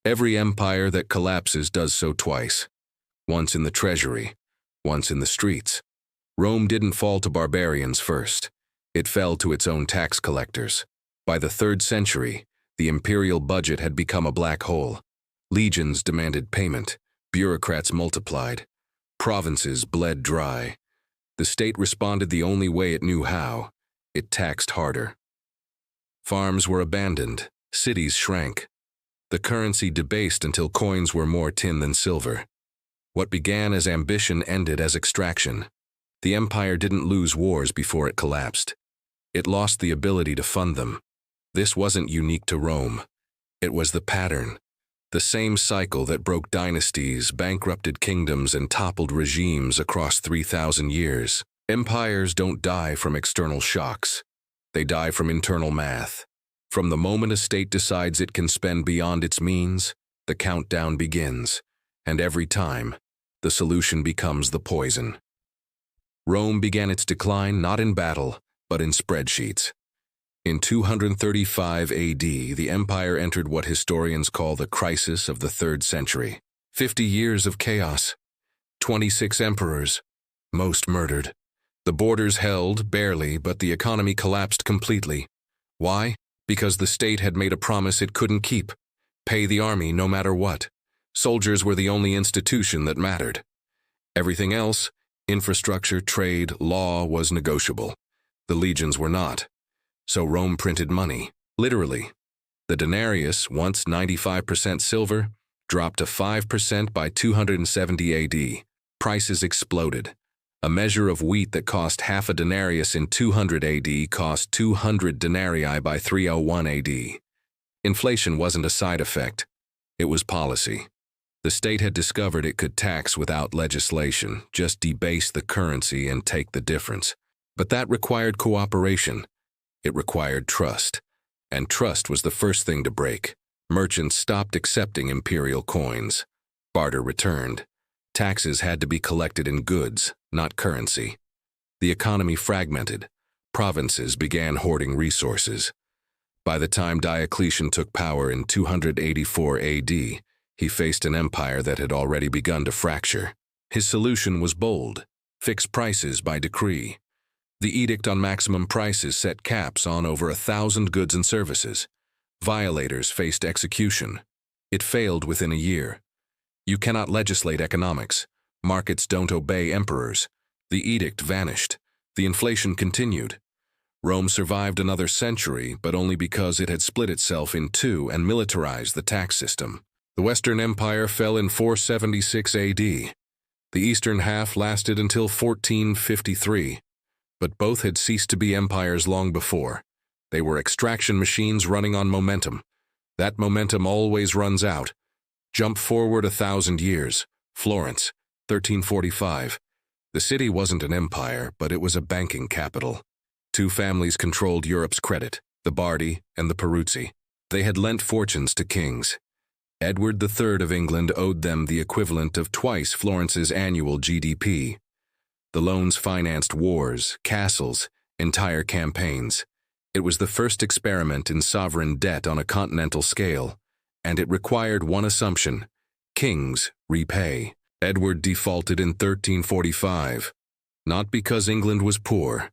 Every empire that collapses does so twice. Once in the treasury, once in the streets. Rome didn't fall to barbarians first. It fell to its own tax collectors. By the 3rd century, the imperial budget had become a black hole. Legions demanded payment. Bureaucrats multiplied. Provinces bled dry. The state responded the only way it knew how. It taxed harder. Farms were abandoned. Cities shrank. The currency debased until coins were more tin than silver. What began as ambition ended as extraction. The empire didn't lose wars before it collapsed. It lost the ability to fund them. This wasn't unique to Rome. It was the pattern. The same cycle that broke dynasties, bankrupted kingdoms, and toppled regimes across 3,000 years. Empires don't die from external shocks. They die from internal math. From the moment a state decides it can spend beyond its means, the countdown begins. And every time, the solution becomes the poison. Rome began its decline not in battle, but in spreadsheets. In 235 AD, the empire entered what historians call the crisis of the 3rd century. 50 years of chaos. 26 emperors, most murdered. The borders held, barely, but the economy collapsed completely. Why? Because the state had made a promise it couldn't keep. Pay the army no matter what. Soldiers were the only institution that mattered. Everything else, infrastructure, trade, law, was negotiable. The legions were not. So Rome printed money, literally. The denarius, once 95% silver, dropped to 5% by 270 AD. Prices exploded. A measure of wheat that cost half a denarius in 200 AD cost 200 denarii by 301 AD. Inflation wasn't a side effect. It was policy. The state had discovered it could tax without legislation, just debase the currency and take the difference. But that required cooperation. It required trust. And trust was the first thing to break. Merchants stopped accepting imperial coins. Barter returned. Taxes had to be collected in goods, not currency. The economy fragmented. Provinces began hoarding resources. By the time Diocletian took power in 284 AD, he faced an empire that had already begun to fracture. His solution was bold: fix prices by decree. The edict on maximum prices set caps on over 1,000 goods and services. Violators faced execution. It failed within a year. You cannot legislate economics. Markets don't obey emperors. The edict vanished. The inflation continued. Rome survived another century, but only because it had split itself in two and militarized the tax system. The Western Empire fell in 476 AD. The eastern half lasted until 1453. But both had ceased to be empires long before. They were extraction machines running on momentum. That momentum always runs out. Jump forward 1,000 years. Florence, 1345. The city wasn't an empire, but it was a banking capital. Two families controlled Europe's credit, the Bardi and the Peruzzi. They had lent fortunes to kings. Edward III of England owed them the equivalent of twice Florence's annual GDP. The loans financed wars, castles, entire campaigns. It was the first experiment in sovereign debt on a continental scale, and it required one assumption: kings repay. Edward defaulted in 1345, not because England was poor,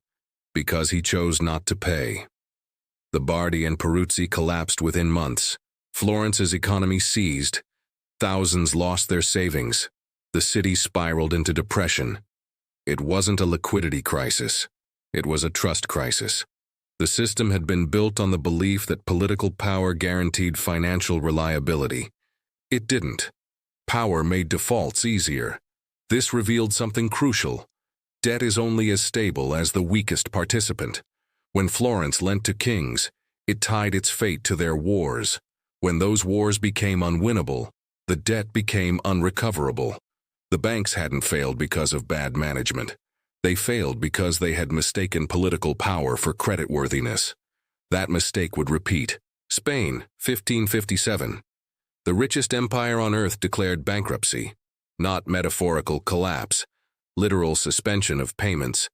because he chose not to pay. The Bardi and Peruzzi collapsed within months. Florence's economy seized. Thousands lost their savings. The city spiraled into depression. It wasn't a liquidity crisis. It was a trust crisis. The system had been built on the belief that political power guaranteed financial reliability. It didn't. Power made defaults easier. This revealed something crucial. Debt is only as stable as the weakest participant. When Florence lent to kings, it tied its fate to their wars. When those wars became unwinnable, the debt became unrecoverable. The banks hadn't failed because of bad management. They failed because they had mistaken political power for creditworthiness. That mistake would repeat. Spain, 1557. The richest empire on earth declared bankruptcy. Not metaphorical collapse, literal suspension of payments.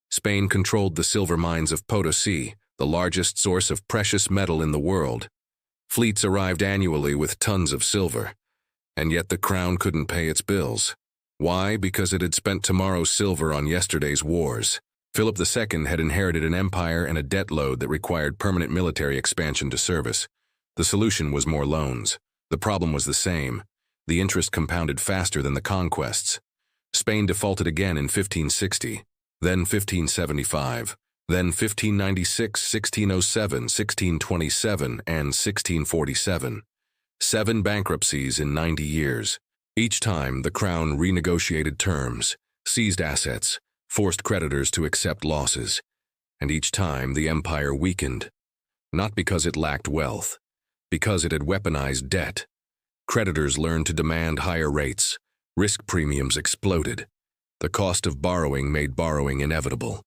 Spain controlled the silver mines of Potosi, the largest source of precious metal in the world. Fleets arrived annually with tons of silver, and yet the crown couldn't pay its bills. Why? Because it had spent tomorrow's silver on yesterday's wars. Philip II had inherited an empire and a debt load that required permanent military expansion to service. The solution was more loans. The problem was the same. The interest compounded faster than the conquests. Spain defaulted again in 1560, then 1575, then 1596, 1607, 1627, and 1647. 7 bankruptcies in 90 years. Each time, the crown renegotiated terms, seized assets, forced creditors to accept losses, and each time the empire weakened. Not because it lacked wealth, because it had weaponized debt. Creditors learned to demand higher rates. Risk premiums exploded. The cost of borrowing made borrowing inevitable.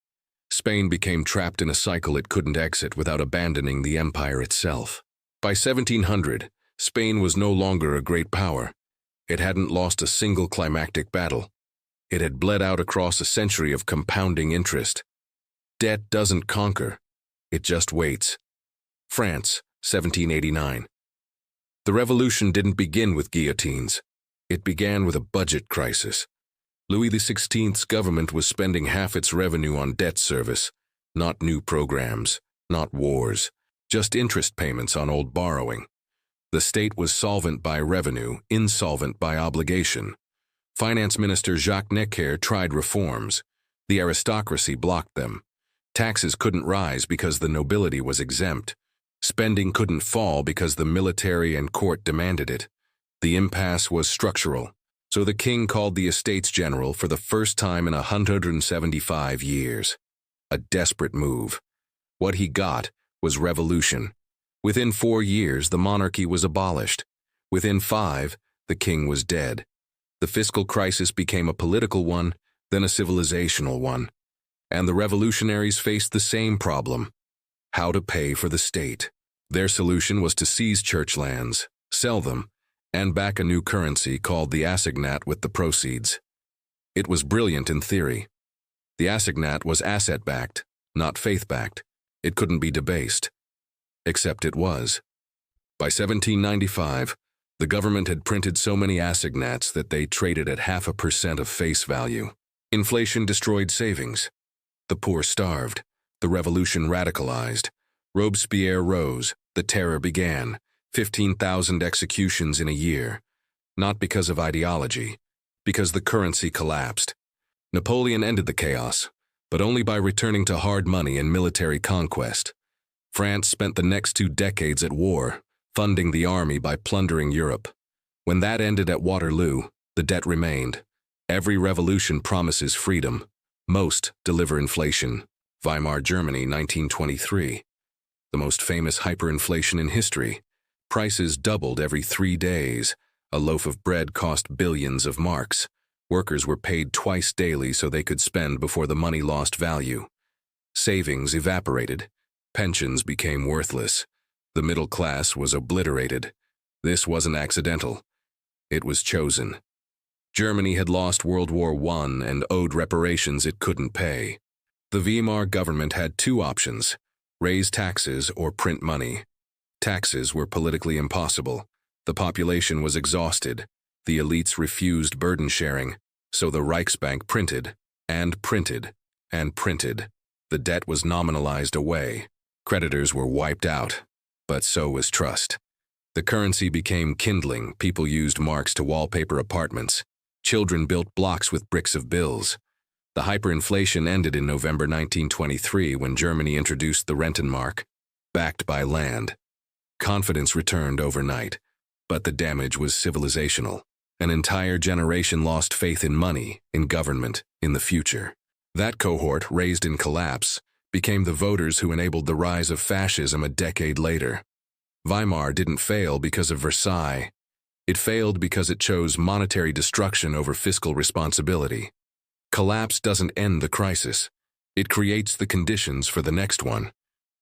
Spain became trapped in a cycle it couldn't exit without abandoning the empire itself. By 1700, Spain was no longer a great power. It hadn't lost a single climactic battle. It had bled out across a century of compounding interest. Debt doesn't conquer. It just waits. France, 1789. The revolution didn't begin with guillotines. It began with a budget crisis. Louis XVI's government was spending half its revenue on debt service, not new programs, not wars, just interest payments on old borrowing. The state was solvent by revenue, insolvent by obligation. Finance Minister Jacques Necker tried reforms. The aristocracy blocked them. Taxes couldn't rise because the nobility was exempt. Spending couldn't fall because the military and court demanded it. The impasse was structural, so the king called the Estates General for the first time in 175 years. A desperate move. What he got was revolution. Within 4 years, the monarchy was abolished. Within 5, the king was dead. The fiscal crisis became a political one, then a civilizational one. And the revolutionaries faced the same problem: how to pay for the state. Their solution was to seize church lands, sell them, and back a new currency called the assignat with the proceeds. It was brilliant in theory. The assignat was asset-backed, not faith-backed. It couldn't be debased. Except it was. By 1795, the government had printed so many assignats that they traded at 0.5% of face value. Inflation destroyed savings. The poor starved. The revolution radicalized. Robespierre rose. The terror began. 15,000 executions in a year. Not because of ideology, because the currency collapsed. Napoleon ended the chaos, but only by returning to hard money and military conquest. France spent the next 2 decades at war, funding the army by plundering Europe. When that ended at Waterloo, the debt remained. Every revolution promises freedom. Most deliver inflation. Weimar, Germany, 1923. The most famous hyperinflation in history. Prices doubled every 3 days. A loaf of bread cost billions of marks. Workers were paid twice daily so they could spend before the money lost value. Savings evaporated. Pensions became worthless. The middle class was obliterated. This wasn't accidental. It was chosen. Germany had lost World War I and owed reparations it couldn't pay. The Weimar government had 2 options: raise taxes or print money. Taxes were politically impossible. The population was exhausted. The elites refused burden sharing, so the Reichsbank printed, and printed, and printed. The debt was nominalized away. Creditors were wiped out, but so was trust. The currency became kindling. People used marks to wallpaper apartments. Children built blocks with bricks of bills. The hyperinflation ended in November 1923 when Germany introduced the Rentenmark, backed by land. Confidence returned overnight, but the damage was civilizational. An entire generation lost faith in money, in government, in the future. That cohort, raised in collapse, became the voters who enabled the rise of fascism a decade later. Weimar didn't fail because of Versailles. It failed because it chose monetary destruction over fiscal responsibility. Collapse doesn't end the crisis. It creates the conditions for the next one.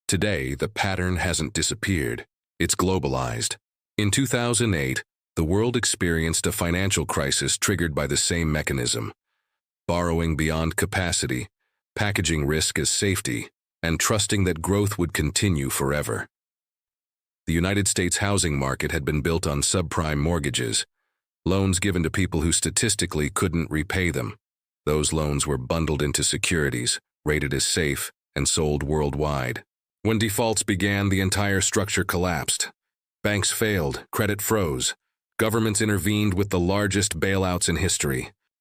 Today, the pattern hasn't disappeared. It's globalized. In 2008, the world experienced a financial crisis triggered by the same mechanism. Borrowing beyond capacity, packaging risk as safety, and trusting that growth would continue forever. The United States housing market had been built on subprime mortgages, loans given to people who statistically couldn't repay them. Those loans were bundled into securities, rated as safe, and sold worldwide. When defaults began, the entire structure collapsed. Banks failed, credit froze. Governments intervened with the largest bailouts in history.